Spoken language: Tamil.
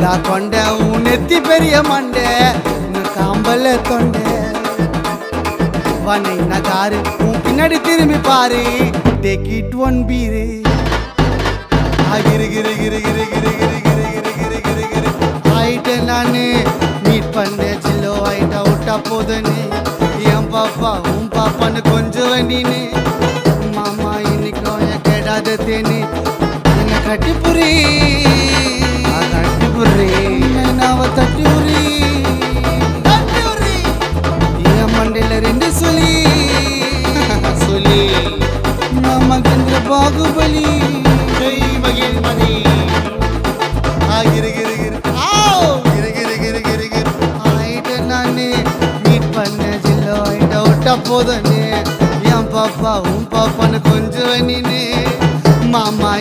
நான் கொண்ட உன் நெத்தி பெரிய மண்டை காம்பல தொண்டை வனை நகாரு உன் பின்னாடி திரும்பி பாரு டேக் இட் ஒன் பீரு கிரு கிரு கிரு கிரு கிரு கிரு கிரு கிரு கிரு கிரு கிரு ஆயிட்ட நானு மீட் பண்ண சில்லோ ஆயிட்டா விட்டா போதுன்னு என் பாப்பா உன் பாப்பான்னு கொஞ்சம் வண்டின்னு மாமா இன்னைக்கும் என் கெடாத தேனு என்ன கட்டி புரி நாவ தட்டி உரி என் மண்டையில ரெண்டு சொல்லி சொல்லி மாமா கந்திர பாகுபலி மகிழ்மதி கிரு கிரு கிரு கிரு கிரு கிரு கிரு கிரு ஆயிட்ட நானு மீட் பண்ண ஜில்லோ ஆயிட்ட விட்டா போதுன்னு என் பாப்பா உன் பாப்பான்னு கொஞ்சம் நீனு மாமா